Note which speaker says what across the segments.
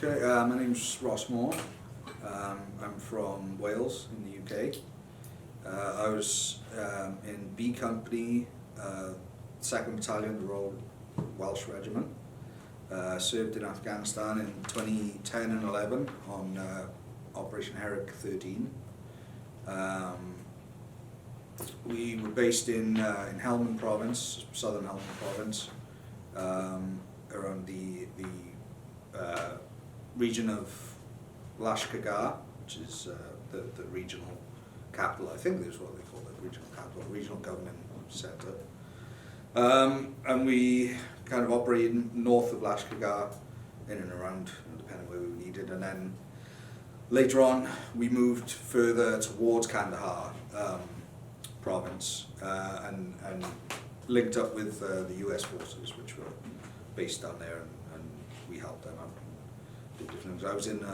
Speaker 1: Okay, my name's Ross Moore. I'm from Wales in the UK. I was in B Company, 2nd Battalion, the Royal Welsh Regiment. Served in Afghanistan in 2010 and 11 on Operation Herrick 13. We were based in Helmand Province, southern Helmand Province, around the region of Lashkargah, which is the regional capital. I think that's what they call it, regional capital, regional governing centre. And we kind of operated north of Lashkargah, in and around, depending where we needed. And then later on, we moved further towards Kandahar province and linked up with the US forces, which were based down there, and we helped them out. Did different things. I was in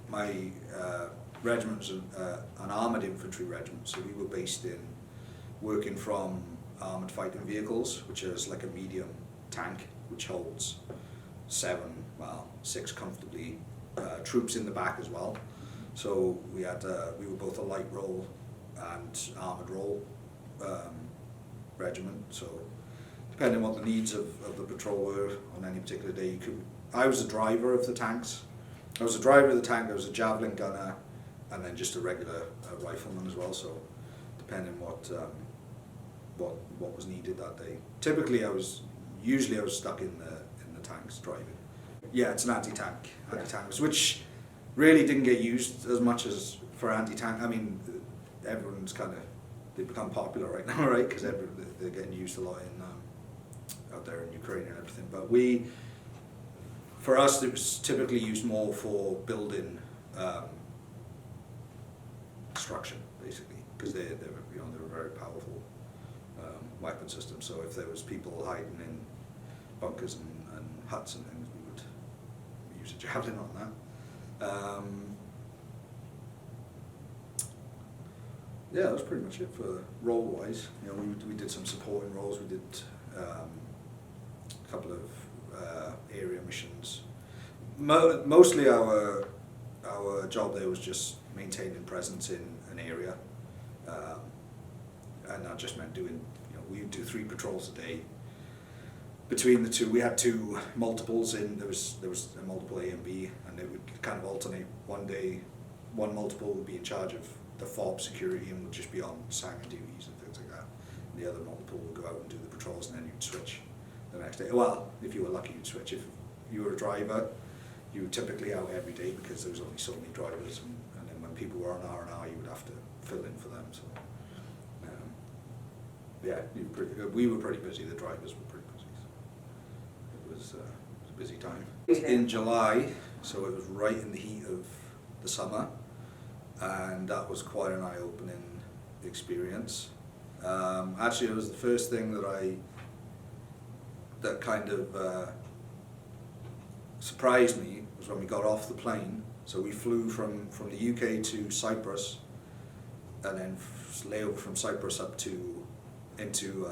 Speaker 1: my regiment was an armoured infantry regiment, so we were based in working from armoured fighting vehicles, which is like a medium tank which holds 6 comfortably troops in the back as well. So we were both a light role and armoured role regiment. So depending on what the needs of the patrol were on any particular day, I was a driver of the tanks. I was a driver of the tank. I was a javelin gunner, and then just a regular rifleman as well. So depending what was needed that day. Typically, I was stuck in the tanks driving. Yeah, it's an anti-tank, which really didn't get used as much as for anti-tank. I mean, everyone's they've become popular right now, right? Because they're getting used a lot in out there in Ukraine and everything. But for us, it was typically used more for building destruction, basically, because they were very powerful weapon system. So if there was people hiding in bunkers and huts and things, we would use a javelin on that. Yeah, that was pretty much it for role-wise. We did some supporting roles. We did a couple of area missions. Mostly our job there was just maintaining presence in an area, and that just meant doing. We would do 3 patrols a day. Between the two, we had 2 multiples in. There was a multiple A and B, and they would kind of alternate. One day, one multiple would be in charge of the FOB security and would just be on SANG duties and things like that. And the other multiple would go out and do the patrols, and then you'd switch the next day. Well, if you were lucky, you'd switch. If you were a driver, you were typically out every day because there was only so many drivers, and then when people were on R&R, you would have to fill in for them. So. Yeah, we were pretty busy. The drivers were pretty busy. So it was a busy time. In July, so it was right in the heat of the summer, and that was quite an eye-opening experience. Actually, it was the first thing that kind of surprised me was when we got off the plane. So we flew from the UK to Cyprus, and then layover from Cyprus up into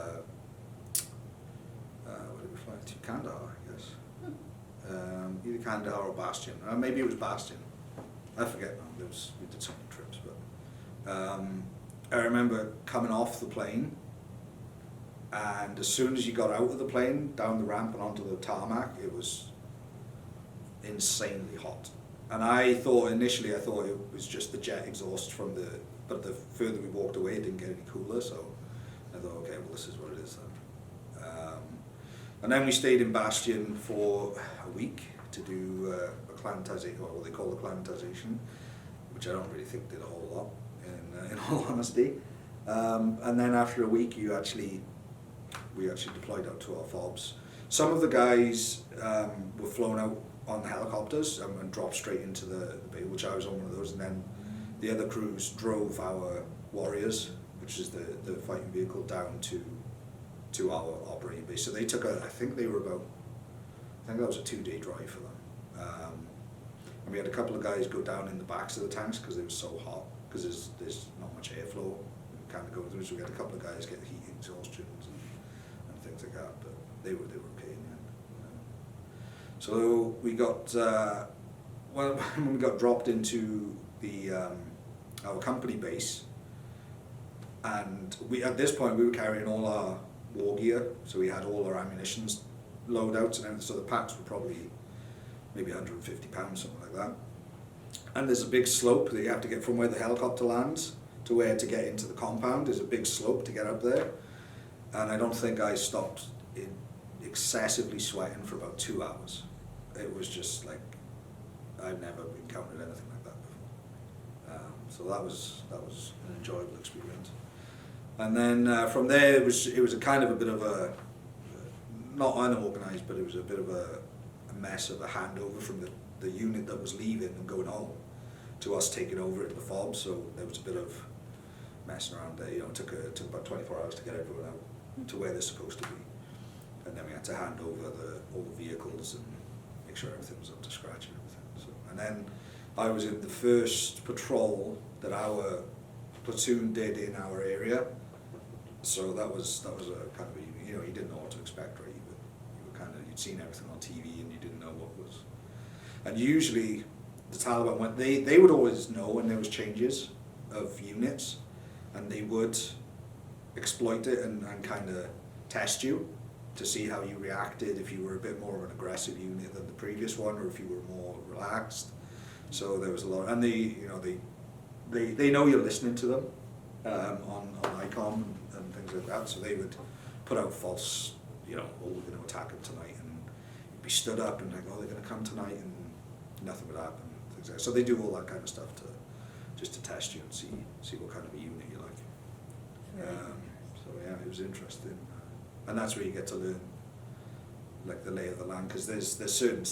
Speaker 1: what did we fly to? Kandahar, I guess. Either Kandahar or Bastion. Maybe it was Bastion. I forget now. We did so many trips, but I remember coming off the plane, and as soon as you got out of the plane, down the ramp and onto the tarmac, it was insanely hot. And initially I thought it was just the jet exhaust but the further we walked away, it didn't get any cooler. So I thought, okay, well, this is what it is then. And then we stayed in Bastion for a week to do acclimatization, or what they call acclimatization, which I don't really think did a whole lot, in all honesty. And then after a week, we actually deployed out to our FOBs. Some of the guys were flown out on the helicopters and dropped straight into the bay, which I was on one of those, and then the other crews drove our Warriors, which is the fighting vehicle, down to our operating base. So they took I think that was a 2-day drive for them. And we had a couple of guys go down in the backs of the tanks because it was so hot, because there's not much airflow kind of going through. So we had a couple of guys get heat exhaustions and things like that, but they were okay in the end. So we got well, when we got dropped into the our company base, and at this point we were carrying all our war gear, so we had all our ammunitions loadouts and everything, so the packs were probably maybe 150 pounds, something like that. And there's a big slope that you have to get from where the helicopter lands to where to get into the compound. There's a big slope to get up there, and I don't think I stopped excessively sweating for about 2 hours. It was just like, I've never encountered anything like that before. So that was an enjoyable experience. And then from there, it was a kind of a bit of a, not unorganised, but it was a bit of a mess of a handover from the unit that was leaving and going home to us taking over at the FOB. So there was a bit of messing around there. You know, it took about 24 hours to get everyone out to where they're supposed to be, and then we had to hand over all the vehicles and make sure everything was up to scratch and everything. So, and then I was in the first patrol that our platoon did in our area. So that was a kind of, you know, you didn't know what to expect, right? You'd seen everything on TV and you didn't know what was. And usually the Taliban, they would always know when there was changes of units, and they would exploit it and kind of test you to see how you reacted, if you were a bit more of an aggressive unit than the previous one, or if you were more relaxed. So there was a lot, and they know you're listening to them on ICOM and things like that. So they would put out false, you know, oh, we're going to attack them tonight, and you'd be stood up and like, oh, they're going to come tonight, and nothing would happen. Things like that. So they do all that kind of stuff just to test you and see what kind of a unit you like. So yeah, it was interesting, and that's where you get to learn like the lay of the land, because there's certain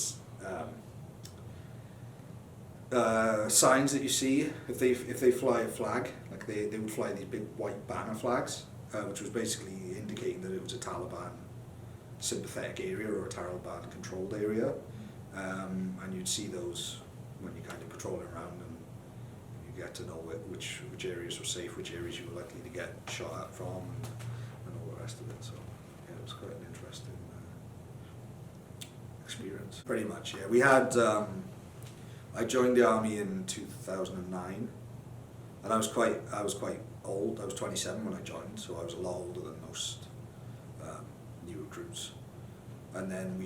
Speaker 1: signs that you see if they fly a flag, like they would fly these big white banner flags, which was basically indicating that it was a Taliban sympathetic area or a Taliban controlled area, and you'd see those when you kind of patrolling around, and you get to know which areas were safe, which areas you were likely to get shot at from, and all the rest of it. So yeah, it was quite an interesting experience. Pretty much, yeah. We had I joined the army in 2009, and I was quite old. I was 27 when I joined, so I was a lot older than most new recruits. And then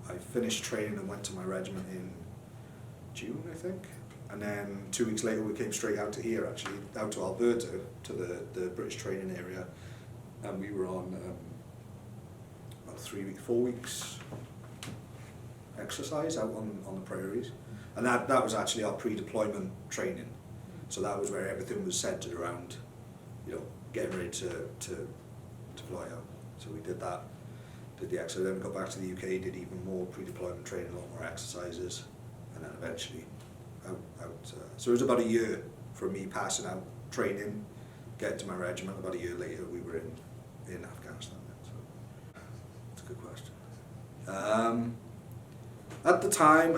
Speaker 1: I finished training and went to my regiment in June, I think. And then 2 weeks later, we came straight out to here, actually, out to Alberta, to the British training area, and we were on about 4 weeks exercise out on the prairies, and that was actually our pre-deployment training. So that was where everything was centered around, you know, getting ready to fly out. So we did that, did the exercise, then we got back to the UK, did even more pre-deployment training, a lot more exercises, and then eventually out. So it was about a year from me passing out training, getting to my regiment. About a year later, we were in Afghanistan. So that's a good question. At the time,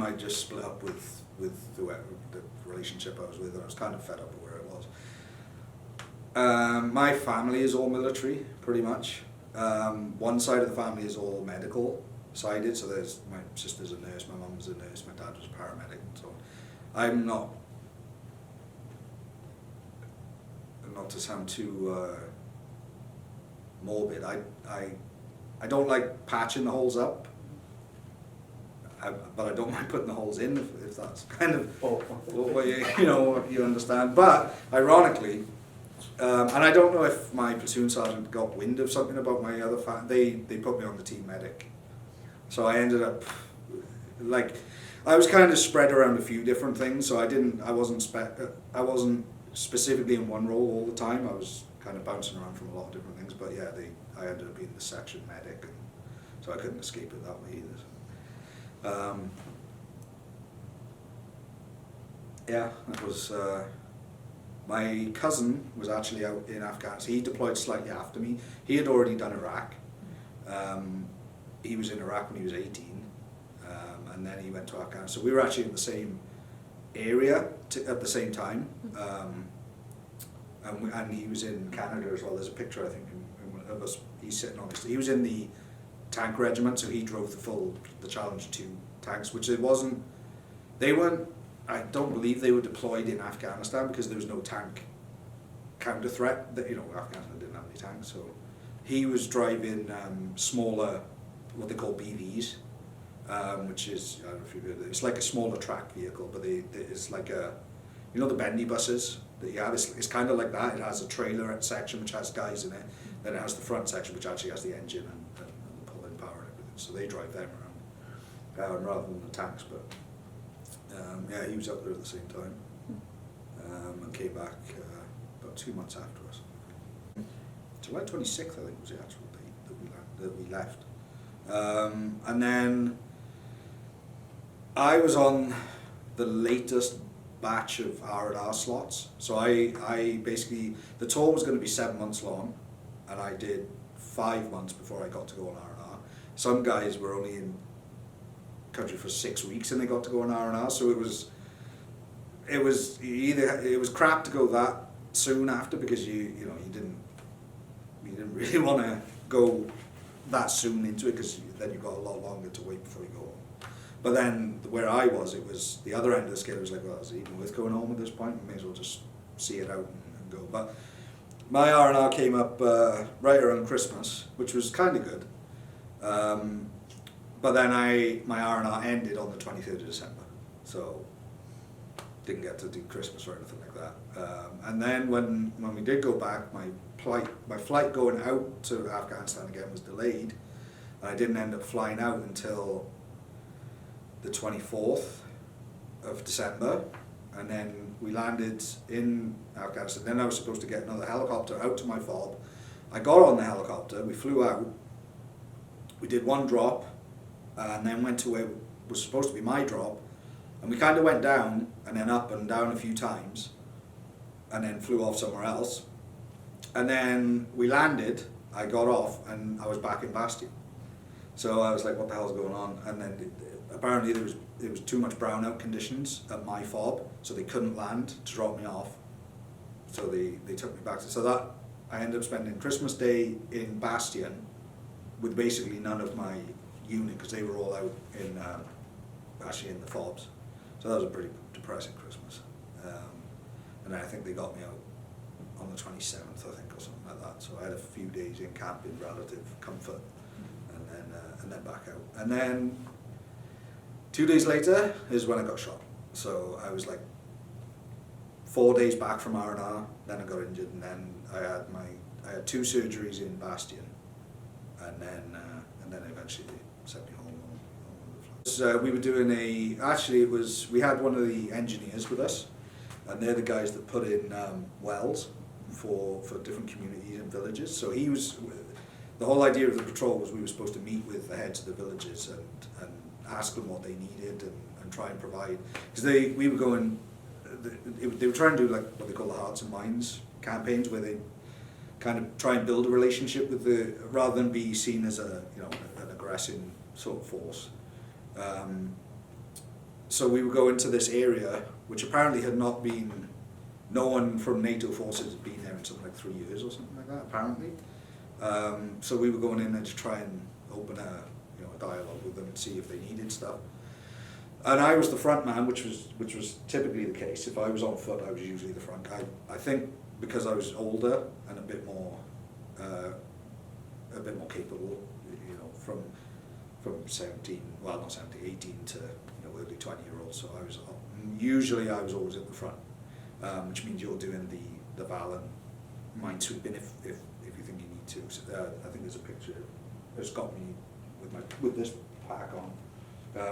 Speaker 1: I just split up with the relationship I was with, and I was kind of fed up with where it was. My family is all military, pretty much. One side of the family is all medical sided, so there's my sister's a nurse, my mum's a nurse, my dad was a paramedic, and so on. I'm not to sound too morbid, I don't like patching the holes up. But I don't mind putting the holes in if that's kind of what you understand. But ironically, and I don't know if my platoon sergeant got wind of something about my other they put me on the team medic. So I ended up I was kind of spread around a few different things. So I wasn't specifically in one role all the time. I was kind of bouncing around from a lot of different things. But yeah, I ended up being the section medic, and so I couldn't escape it that way either. Yeah, that was, my cousin was actually out in Afghanistan. He deployed slightly after me. He had already done Iraq. He was in Iraq when he was 18, and then he went to Afghanistan. So we were actually in the same area at the same time, and he was in Canada as well. There's a picture, I think, of us. He's sitting on this. He was in the tank regiment, so he drove the Challenge 2 tanks, which they weren't, I don't believe they were deployed in Afghanistan because there was no tank counter threat. That, you know, Afghanistan didn't have any tanks, so he was driving smaller, what they call BVs, which is, I don't know if you've heard of it, it's like a smaller track vehicle, but it's like a, you know, the bendy buses that you have, it's kind of like that. It has a trailer section which has guys in it, then it has the front section which actually has the engine and the pulling power and everything, so they drive them around rather than the tanks. But yeah, he was up there at the same time, and came back about 2 months after us. July 26th, I think, was the actual date that we left. And then I was on the latest batch of R&R slots. So I basically, the tour was going to be 7 months long, and I did 5 months before I got to go on R&R. Some guys were only in country for 6 weeks and they got to go on R&R, so it was crap to go that soon after, because you didn't really want to go that soon into it, because then you've got a lot longer to wait before you go home. But then where I was, it was the other end of the scale. It was like, well, is it even worth going home at this point? We may as well just see it out and go. But my R&R came up right around Christmas, which was kind of good. But then my R&R ended on the 23rd of December, so didn't get to do Christmas or anything like that. And then when we did go back, my flight going out to Afghanistan again was delayed, and I didn't end up flying out until the 24th of December, and then we landed in Afghanistan. Then I was supposed to get another helicopter out to my fob. I got on the helicopter, we flew out, we did one drop, and then went to where was supposed to be my drop, and we kind of went down and then up and down a few times, and then flew off somewhere else. And then we landed, I got off, and I was back in Bastion. So I was like, what the hell's going on? And then apparently there was too much brownout conditions at my fob, so they couldn't land to drop me off. So they took me back. So that, I ended up spending Christmas Day in Bastion with basically none of my unit, because they were all out in actually in the fobs. So that was a pretty depressing Christmas. And then I think they got me out on the 27th, I think, or something like that. So I had a few days in camp in relative comfort, and then back out. And then 2 days later is when I got shot. So I was like 4 days back from R&R, then I got injured, and then I had 2 surgeries in Bastion, and then eventually they sent me home on the flight. So we were doing we had one of the engineers with us, and they're the guys that put in wells for different communities and villages. So the whole idea of the patrol was we were supposed to meet with the heads of the villages and ask them what they needed and try and provide, because they were trying to do like what they call the Hearts and Minds campaigns, where they kind of try and build a relationship with rather than be seen as an aggressive sort of force. So we would go into this area, which apparently had not been, no one from NATO forces had been there in something like 3 years or something like that, apparently. So we were going in there to try and open a dialogue with them and see if they needed stuff. And I was the front man, which was typically the case. If I was on foot, I was usually the front guy. I think because I was older and a bit more capable, from 18 to early 20-year-olds. So I was always at the front, which means you're doing the Val and minesweeping if you think you need to. So, I think there's a picture. It's got me with this pack on,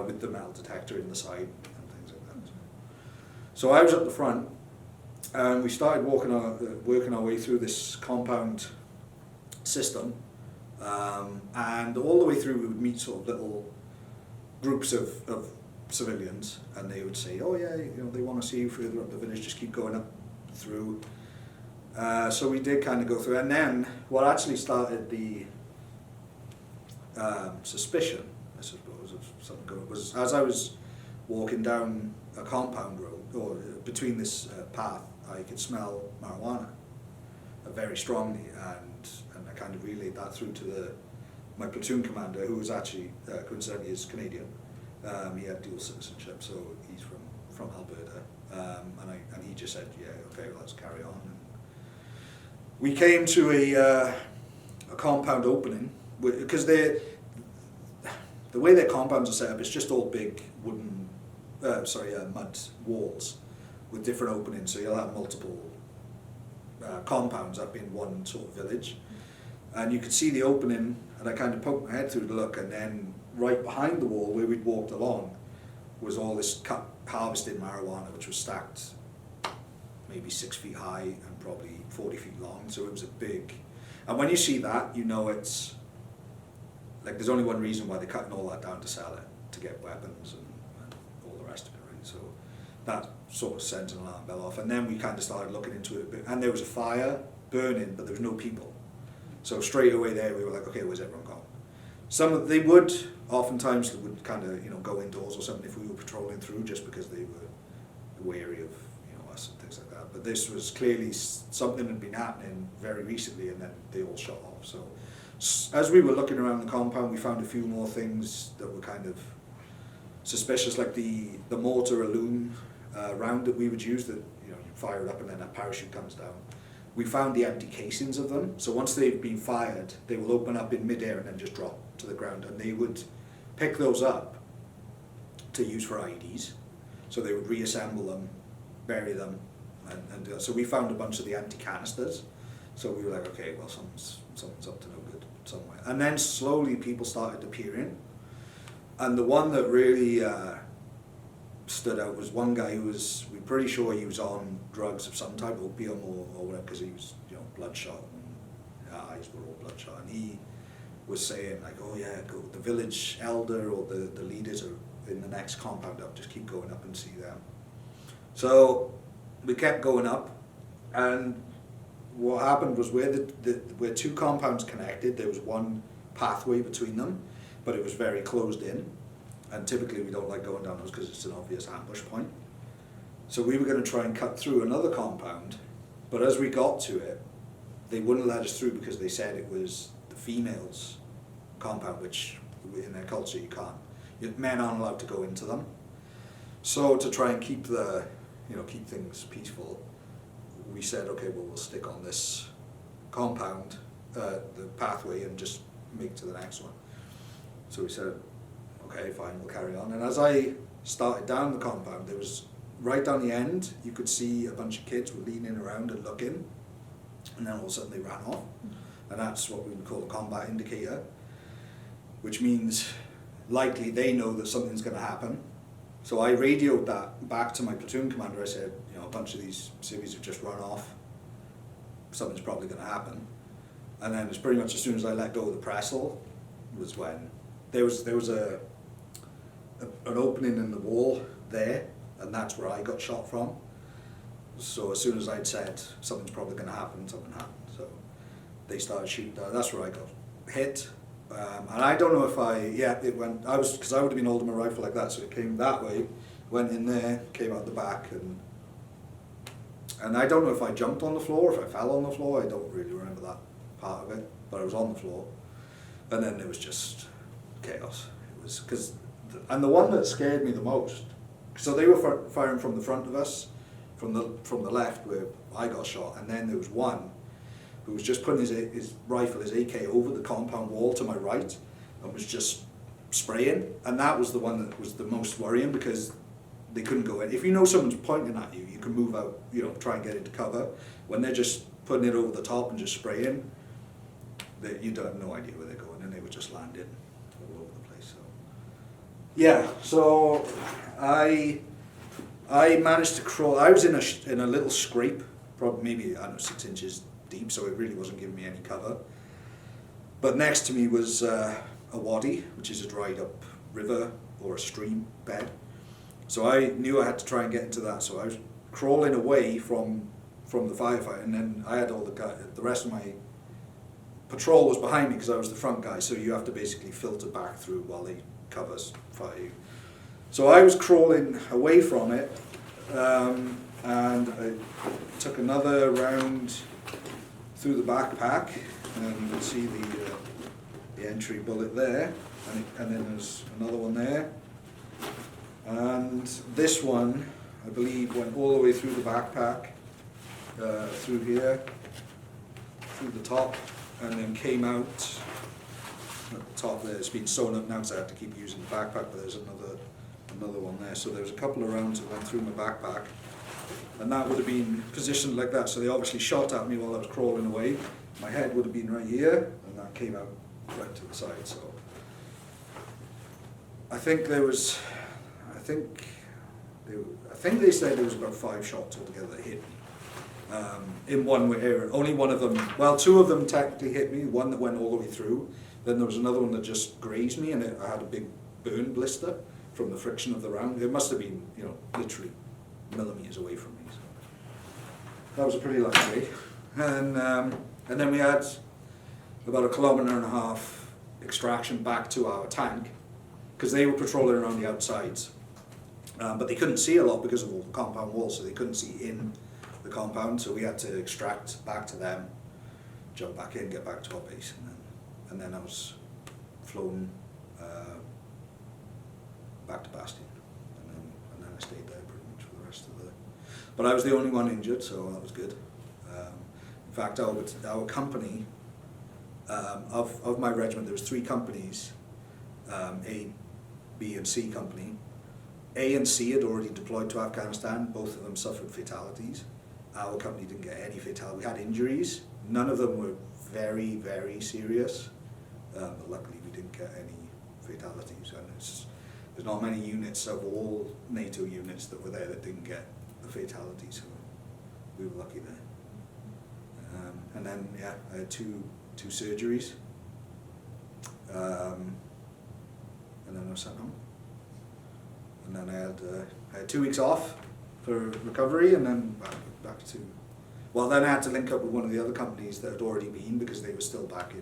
Speaker 1: with the metal detector in the side and things like that. So I was at the front, and we started working our way through this compound system, and all the way through we would meet sort of little groups of civilians, and they would say, oh yeah, they want to see you further up the village, just keep going up through. So we did kind of go through, and then what actually started the suspicion, I suppose, of something going was as I was walking down a compound road, or between this path, I could smell marijuana very strongly, and I kind of relayed that through to my platoon commander, who was actually coincidentally is Canadian, He had dual citizenship, so he's from Alberta. And he just said, yeah, okay, well, let's carry on. And we came to a compound opening, because the way their compounds are set up, it's just all big wooden, mud walls with different openings, so you'll have multiple compounds up in one sort of village. And you could see the opening, and I kind of poked my head through to look, and then right behind the wall where we'd walked along was all this harvested marijuana, which was stacked maybe 6 feet high and probably 40 feet long, so it was a big, and when you see that, you know it's, like, there's only one reason why they're cutting all that down to sell it, to get weapons and all the rest of it, right? So that sort of sent an alarm bell off, and then we kind of started looking into it a bit, and there was a fire burning, but there was no people. So straight away there, we were like, okay, where's everyone gone? They would, oftentimes, they would kind of, go indoors or something if we were patrolling through, just because they were wary of, us and things like that. But this was clearly something had been happening very recently, and then they all shut off. So as we were looking around the compound, we found a few more things that were kind of suspicious, like the mortar aluminum round that we would use, that you fire it up and then a parachute comes down. We found the empty casings of them, so once they've been fired, they will open up in midair and then just drop to the ground, and they would pick those up to use for IEDs. So they would reassemble them, bury them, and so we found a bunch of the empty canisters. So we were like, okay, well, someone's up to no good somewhere. And then slowly people started appearing, and the one that really stood out was one guy who was, we're pretty sure he was on drugs of some type, opium or whatever, because he was, bloodshot, and his eyes were all bloodshot, and he was saying like, oh yeah, go, the village elder or the leaders are in the next compound up, just keep going up and see them. So we kept going up, and what happened was where two compounds connected, there was one pathway between them, but it was very closed in. And typically we don't like going down those because it's an obvious ambush point. So we were going to try and cut through another compound, but as we got to it, they wouldn't let us through because they said it was the females' compound, which in their culture you can't. Men aren't allowed to go into them. So to try and keep keep things peaceful, we said, okay, well, we'll stick on this compound, the pathway, and just make to the next one. So we said, okay, fine, we'll carry on. And as I started down the compound, there was, right down the end, you could see a bunch of kids were leaning around and looking, and then all of a sudden they ran off. And that's what we would call a combat indicator, which means likely they know that something's going to happen. So I radioed that back to my platoon commander. I said, a bunch of these civvies have just run off. Something's probably going to happen. And then it's pretty much as soon as I let go of the Pressel was when there was an opening in the wall there, and that's where I got shot from. So as soon as I'd said something's probably going to happen, something happened. So they started shooting. That's where I got hit. And I don't know if it went, because I would have been holding my rifle like that, so it came that way, went in there, came out the back, and I don't know if I jumped on the floor, if I fell on the floor, I don't really remember that part of it, but I was on the floor, and then it was just chaos. It was, and the one that scared me the most, so they were firing from the front of us, from the left where I got shot, and then there was one who was just putting his rifle, his AK, over the compound wall to my right, and was just spraying. And that was the one that was the most worrying, because they couldn't go in. If you know someone's pointing at you, you can move out, try and get into cover. When they're just putting it over the top and just spraying, you don't have no idea where they're going, and they were just landing all over the place. So yeah, so I managed to crawl. I was in a little scrape, probably maybe 6 inches deep, so it really wasn't giving me any cover. But next to me was a wadi, which is a dried up river or a stream bed. So I knew I had to try and get into that. So I was crawling away from the firefight, and then I had the rest of my patrol was behind me because I was the front guy. So you have to basically filter back through while they fire you. So I was crawling away from it, and I took another round through the backpack, and you can see the entry bullet there, and then there's another one there, And this one, I believe, went all the way through the backpack, through here, through the top, and then came out at the top there. It's been sewn up now because I had to keep using the backpack, but there's another one there. So there was a couple of rounds that went through my backpack, and that would have been positioned like that. So they obviously shot at me while I was crawling away. My head would have been right here, and that came out right to the side. So I think there was, I think they said there was about 5 shots altogether that hit me. In one area, only one of them, well, 2 of them technically hit me, one that went all the way through, then there was another one that just grazed me, and I had a big burn blister from the friction of the round. It must have been, literally millimeters away from me. So that was a pretty lucky day. And then we had about 1.5 kilometers extraction back to our tank, because they were patrolling around the outsides. But they couldn't see a lot because of all the compound walls, so they couldn't see in the compound, so we had to extract back to them, jump back in, get back to our base, and then I was flown back to Bastion, and then I stayed there pretty much for the rest of the... But I was the only one injured, so that was good. In fact, our company, of my regiment, there was 3 companies, A, B and C company. A and C had already deployed to Afghanistan. Both of them suffered fatalities. Our company didn't get any fatalities. We had injuries. None of them were very, very serious. But luckily we didn't get any fatalities. And there's not many units of all NATO units that were there that didn't get a fatality. So we were lucky there. And then, yeah, I had two surgeries. And then I was sent home. And then I had 2 weeks off for recovery, and then back to... Well, then I had to link up with one of the other companies that had already been, because they were still back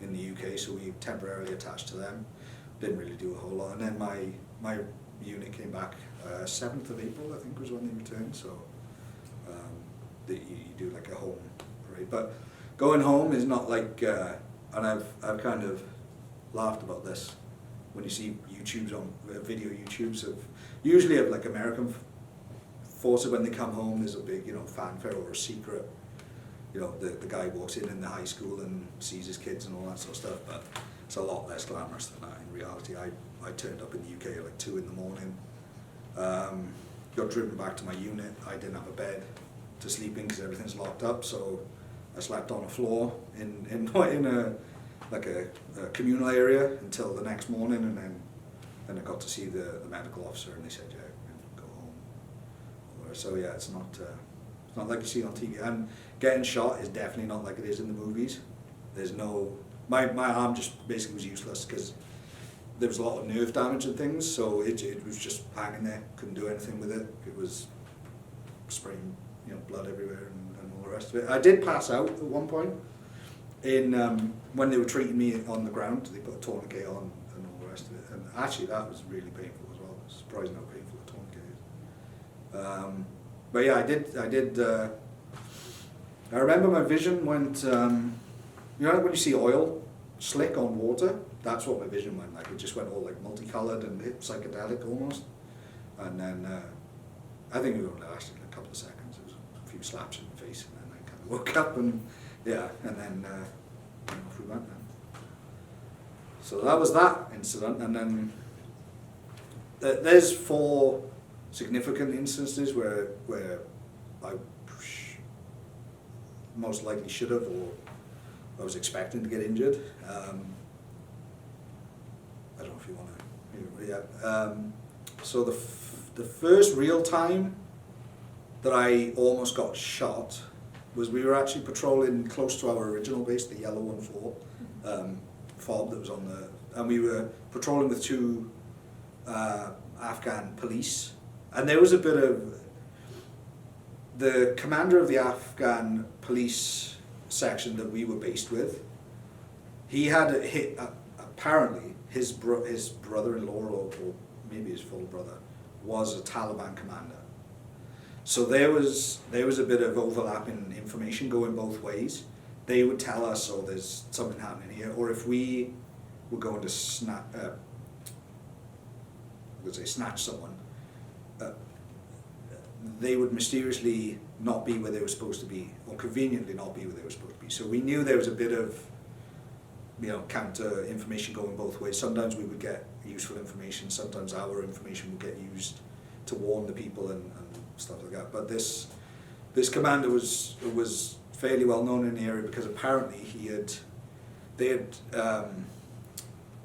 Speaker 1: in the UK, so we temporarily attached to them. Didn't really do a whole lot. And then my unit came back 7th of April, I think was when they returned, so you do like a home parade. But going home is not like... and I've kind of laughed about this. When you see YouTubes on video YouTubes of usually of like American forces, when they come home, there's a big fanfare or a secret. The guy walks in the high school and sees his kids and all that sort of stuff. But it's a lot less glamorous than that in reality. I turned up in the UK at like 2 in the morning. Got driven back to my unit. I didn't have a bed to sleep in because everything's locked up. So I slept on a floor in a communal area until the next morning, and then I got to see the medical officer, and they said, yeah, go home. So yeah, it's not like you see on TV. And getting shot is definitely not like it is in the movies. There's no... My arm just basically was useless because there was a lot of nerve damage and things, so it was just hanging there, couldn't do anything with it. It was spraying blood everywhere and all the rest of it. I did pass out at one point. When they were treating me on the ground, they put a tourniquet on and all the rest of it. And actually that was really painful as well. It's surprising how painful a tourniquet is. But yeah, I did, I remember my vision went, like when you see oil slick on water, that's what my vision went like. It just went all like multicolored and psychedelic almost. And then, I think it only lasted a couple of seconds. There was a few slaps in the face, and then I kind of woke up and, yeah, and then off we went then. So that was that incident, and then there's 4 significant instances where I most likely should have, or I was expecting to get injured. I don't know if you want to hear, yeah. So the first real time that I almost got shot was we were actually patrolling close to our original base, the Yellow 1-4 fob that was on the, and we were patrolling with 2 Afghan police, and there was a bit of, the commander of the Afghan police section that we were based with, he had a hit, apparently his brother-in-law, or maybe his full brother, was a Taliban commander. So there was a bit of overlapping information going both ways. They would tell us, oh, there's something happening here, or if we were going to because they snatch someone, they would mysteriously not be where they were supposed to be, or conveniently not be where they were supposed to be. So we knew there was a bit of, counter information going both ways. Sometimes we would get useful information, sometimes our information would get used to warn the people and stuff like that. But this commander was fairly well known in the area because apparently they had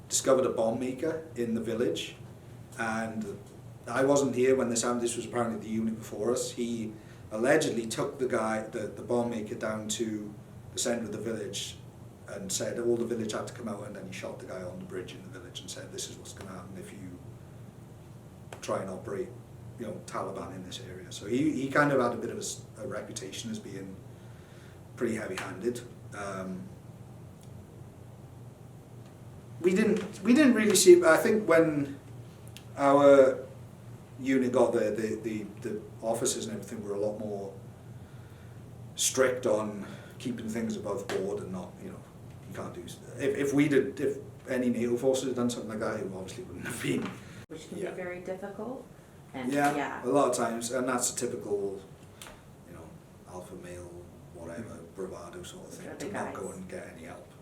Speaker 1: discovered a bomb maker in the village, and I wasn't here when this happened. This was apparently the unit before us. He allegedly took the bomb maker down to the centre of the village and said all the village had to come out, and then he shot the guy on the bridge in the village and said, this is what's going to happen if you try and operate, Taliban in this area. So he kind of had a bit of a reputation as being pretty heavy-handed. We didn't really see. I think when our unit got there, the officers and everything were a lot more strict on keeping things above board and not, you can't do. If any NATO forces had done something like that, it obviously wouldn't have been.
Speaker 2: Which can be very difficult. And
Speaker 1: a lot of times, and that's a typical, alpha male, whatever, bravado sort of thing, to not go and get any help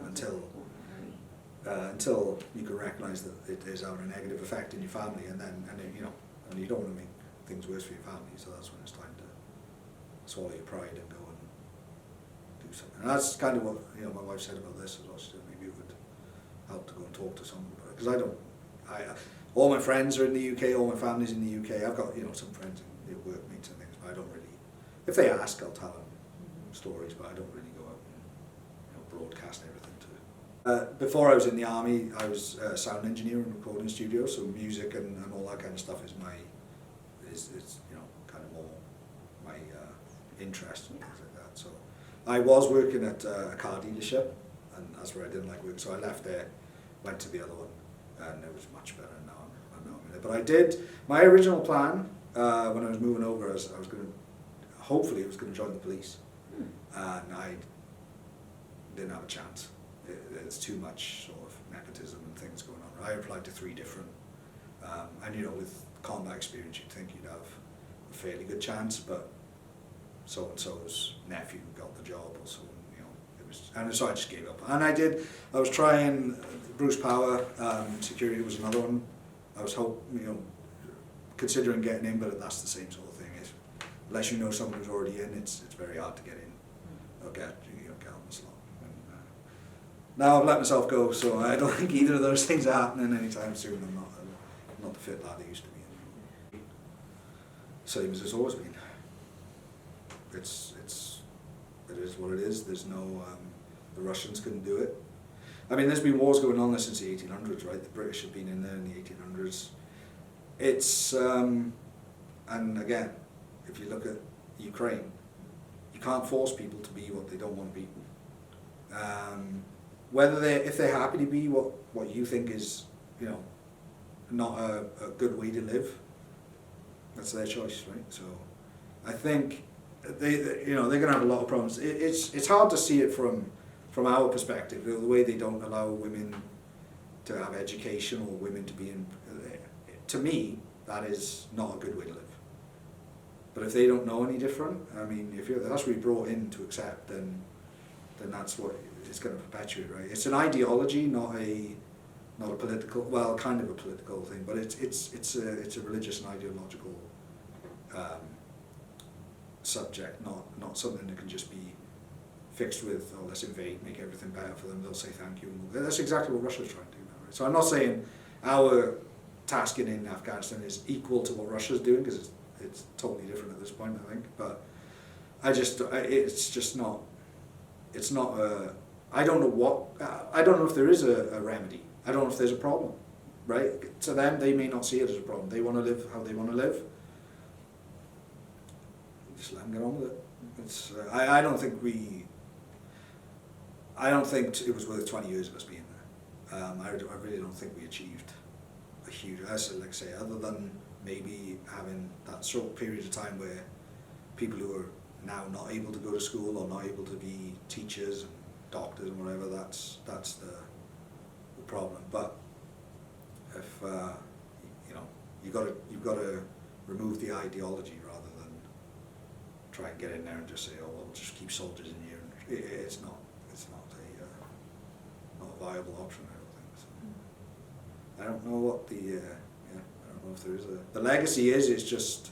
Speaker 1: until you can recognise that it is having a negative effect in your family, and you don't want to make things worse for your family, so that's when it's time to swallow your pride and go and do something. And that's kind of what my wife said about this as well. She said maybe it would help to go and talk to someone about it, because all my friends are in the UK, all my family's in the UK. I've got some friends and workmates and things, but I don't really. If they ask, I'll tell them stories, but I don't really go out and broadcast everything to them. Before I was in the army, I was a sound engineer in a recording studio, so music and all that kind of stuff is kind of more my interest and things like that. So I was working at a car dealership, and that's where I didn't like work. So I left there, went to the other one, and it was much better. And now I'm in it. But my original plan when I was moving over, I was going to, hopefully, I was going to join the police, and I didn't have a chance. There's too much sort of nepotism and things going on. I applied to 3 different, and with combat experience, you'd think you'd have a fairly good chance, but so and so's nephew got the job, or so it was, and so I just gave up. And I was trying Bruce Power, security was another one. I was considering getting in, but that's the same sort of thing. Unless you know someone who's already in, it's very hard to get in or get on the slot. And, now I've let myself go, so I don't think either of those things are happening anytime soon. I'm not the fit lad I used to be. Same as it's always been. It is what it is. There's no the Russians couldn't do it. I mean, there's been wars going on there since the 1800s, right? The British have been in there in the 1800s. It's and again, if you look at Ukraine, you can't force people to be what they don't want to be. If they're happy to be what you think is, not a good way to live, that's their choice, right? So, I think they're going to have a lot of problems. It's hard to see it from our perspective, the way they don't allow women to have education or women to be in. To me, that is not a good way to live. But if they don't know any different, I mean, if that's what you're brought in to accept, then that's what it's going to perpetuate, right? It's an ideology, not a political, well, kind of a political thing, but it's a religious and ideological subject, not something that can just be fixed with, oh, let's invade, make everything better for them, they'll say thank you. And that's exactly what Russia's trying to do now, right? So I'm not saying our tasking in Afghanistan is equal to what Russia's doing, because it's totally different at this point, I think. But it's just not. It's not a. I don't know if there is a remedy. I don't know if there's a problem, right? To them, they may not see it as a problem. They want to live how they want to live. Just let them get on with it. It's. I don't think it was worth 20 years of us being there. I really don't think we achieved a huge. Like I say, other than maybe having that short period of time where people who are now not able to go to school or not able to be teachers and doctors and whatever, that's the problem. But if you've got to remove the ideology rather than try and get in there and just say, oh well, just keep soldiers in here. And it's not a viable option, I don't think. So. I don't know what the I don't know if there is the legacy is. It's just,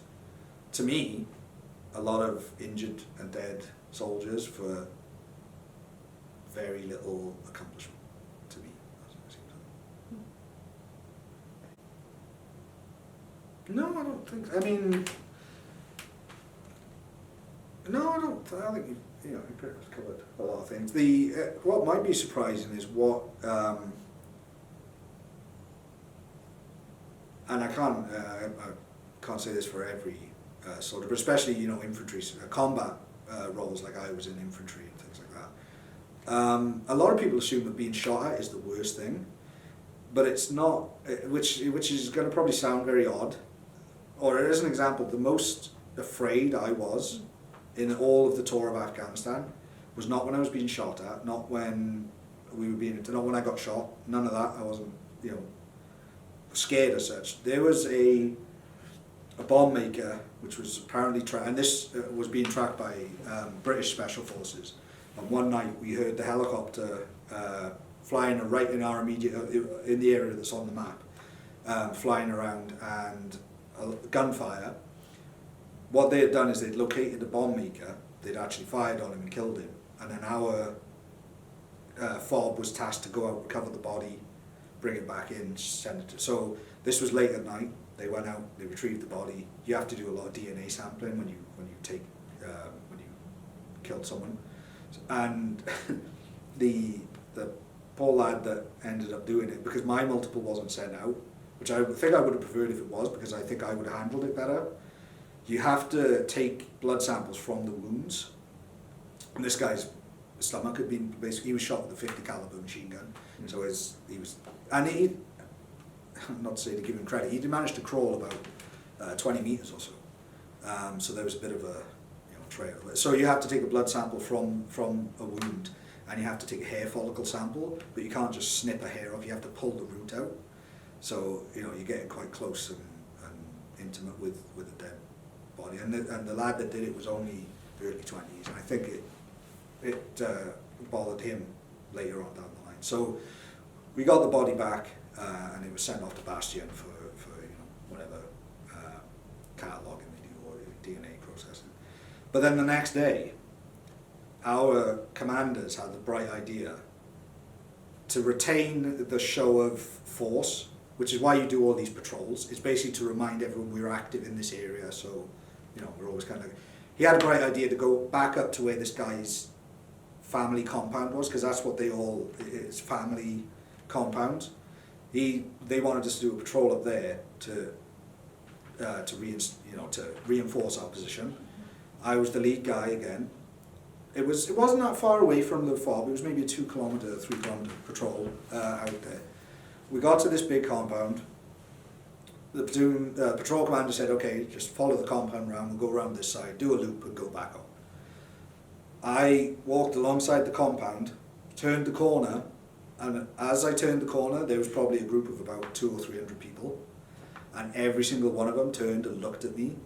Speaker 1: to me, a lot of injured and dead soldiers for very little accomplishment. To me, that's what it seems like. No, I don't think. I mean, no, I don't. I think you pretty much covered a lot of things. The what might be surprising is what, and I can't say this for every soldier, but especially infantry combat roles, like I was in infantry and things like that. A lot of people assume that being shot at is the worst thing, but it's not. Which is going to probably sound very odd. Or as an example, the most afraid I was in all of the tour of Afghanistan was not when I was being shot at, not when not when I got shot. None of that. I wasn't scared as such. There was a bomb maker which was apparently and this was being tracked by British Special Forces. And one night we heard the helicopter flying right in our in the area that's on the map, flying around, and gunfire. What they had done is they'd located the bomb maker, they'd actually fired on him and killed him, and then our FOB was tasked to go out, recover the body, bring it back in, send it to. So this was late at night. They went out, they retrieved the body. You have to do a lot of DNA sampling when you killed someone, and the poor lad that ended up doing it, because my multiple wasn't sent out, which I think I would have preferred if it was, because I think I would have handled it better. You have to take blood samples from the wounds. And this guy's stomach had been he was shot with a 50 caliber machine gun. So not to say to give him credit, he managed to crawl about 20 meters or so. So there was a bit of a trail. So you have to take a blood sample from a wound, and you have to take a hair follicle sample, but you can't just snip a hair off. You have to pull the root out. So you're getting quite close and intimate with the dead body. And the lad that did it was only early 20s, and I think it bothered him later on down the line. So we got the body back, and it was sent off to Bastion for whatever cataloguing they do or DNA processing. But then the next day, our commanders had the bright idea to retain the show of force, which is why you do all these patrols. It's basically to remind everyone we're active in this area, so we're always kind of. He had a bright idea to go back up to where this guy's family compound was, because that's what it's family compounds. They wanted us to do a patrol up there to reinforce our position. I was the lead guy again. It wasn't that far away from the FOB. It was maybe a 2 kilometer, 3 kilometer patrol out there. We got to this big compound. The platoon patrol commander said, "Okay, just follow the compound round. We'll go around this side, do a loop, and go back up." I walked alongside the compound, turned the corner, and as I turned the corner, there was probably a group of about 200 or 300 people, and every single one of them turned and looked at me,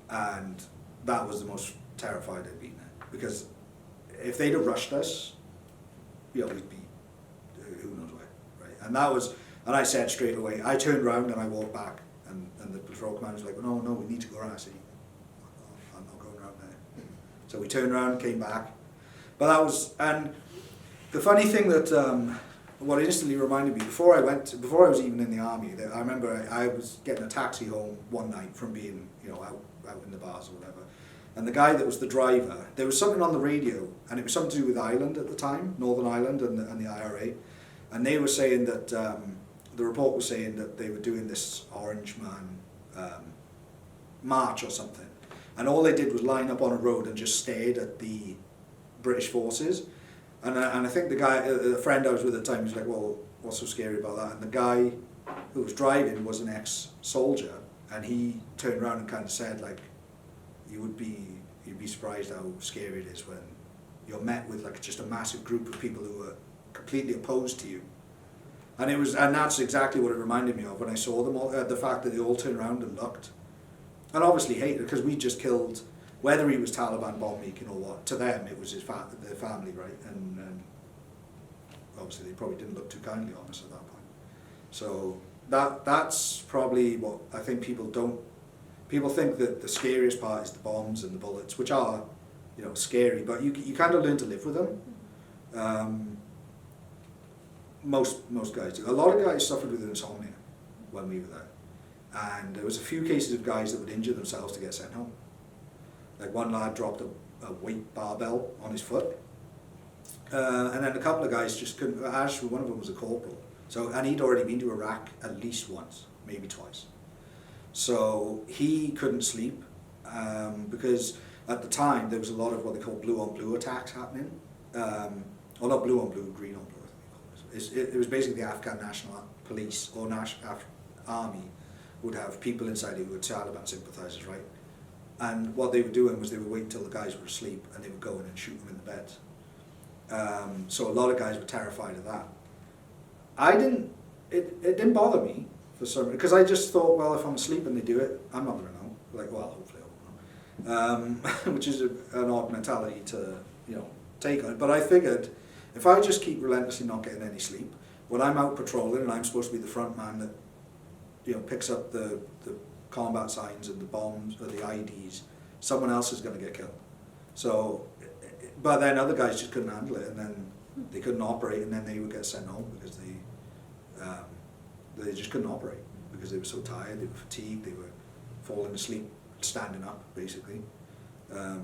Speaker 1: and that was the most terrified I'd been, because if they'd have rushed us, we'd be who knows where, right? And I said straight away, I turned around and I walked back, and the patrol commander was like, no, we need to go around. I said, I'm not going around there. So we turned around, came back. But and the funny thing that, what instantly reminded me, before I was even in the army, that I remember I was getting a taxi home one night from being, out in the bars or whatever. And the guy that was the driver, there was something on the radio, and it was something to do with Ireland at the time, Northern Ireland and the IRA. And they were saying that, the report was saying that they were doing this Orange Man march or something. And all they did was line up on a road and just stared at the British forces. And I think the friend I was with at the time was like, well, what's so scary about that? And the guy who was driving was an ex-soldier, and he turned around and kind of said, like, you'd be surprised how scary it is when you're met with like just a massive group of people who are completely opposed to you, And that's exactly what it reminded me of when I saw them all, the fact that they all turned around and looked. And obviously hated, because we just killed, whether he was Taliban bomb making or what, to them it was their family, right? And obviously they probably didn't look too kindly on us at that point. So that's probably what I think people think that the scariest part is the bombs and the bullets, which are, scary, but you kind of learn to live with them. Most guys do. A lot of guys suffered with insomnia when we were there. And there was a few cases of guys that would injure themselves to get sent home. Like one lad dropped a weight barbell on his foot. And then a couple of guys just couldn't, Ash, one of them was a corporal. And he'd already been to Iraq at least once, maybe twice. So he couldn't sleep because at the time there was a lot of what they call blue on blue attacks happening. Well, not blue on blue, green on blue, I think it was basically the Afghan National Police or Army would have people inside who were Taliban sympathizers, right? And what they were doing was they would wait until the guys were asleep and they would go in and shoot them in the beds. So a lot of guys were terrified of that. It didn't bother me for some, because I just thought, well, if I'm asleep and they do it, I'm not going to know. Like, well, hopefully I won't know. Which is an odd mentality to, take on it. But I figured, if I just keep relentlessly not getting any sleep, when I'm out patrolling and I'm supposed to be the front man that, picks up the combat signs and the bombs or the IEDs, someone else is going to get killed. So, but then other guys just couldn't handle it, and then they couldn't operate, and then they would get sent home because they just couldn't operate because they were so tired, they were fatigued, they were falling asleep, standing up, basically.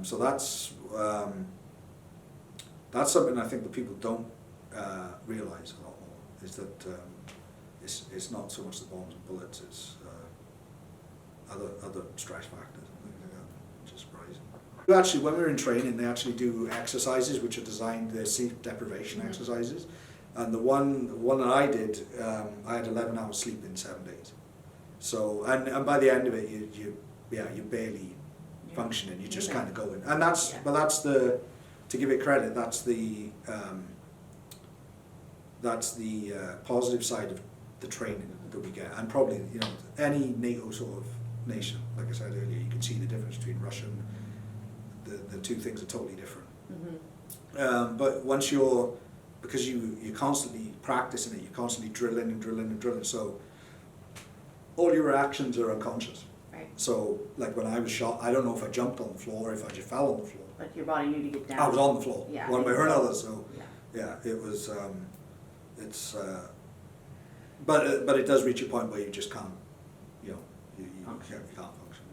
Speaker 1: So that's something I think that people don't realise a lot more, is that it's not so much the bombs and bullets, it's other stress factors and things like that, which is surprising. Actually, when we were in training, they actually do exercises which are designed, they're sleep deprivation exercises. And the one that I did, I had 11 hours sleep in 7 days. So, and by the end of it, you're barely functioning, you're just kind of going. And but to give it credit, that's the positive side of the training that we get. And probably, any NATO sort of nation, like I said earlier, you can see the difference between Russia and the two things are totally different. Mm-hmm. But once because you're constantly practicing it, you're constantly drilling, so all your reactions are unconscious.
Speaker 2: Right.
Speaker 1: So, like when I was shot, I don't know if I jumped on the floor or if I just fell on the floor.
Speaker 2: But your body knew to get down.
Speaker 1: I was on the floor,
Speaker 2: yeah,
Speaker 1: one way or another, so
Speaker 2: yeah,
Speaker 1: it was, but it does reach a point where you just can't, you can't function.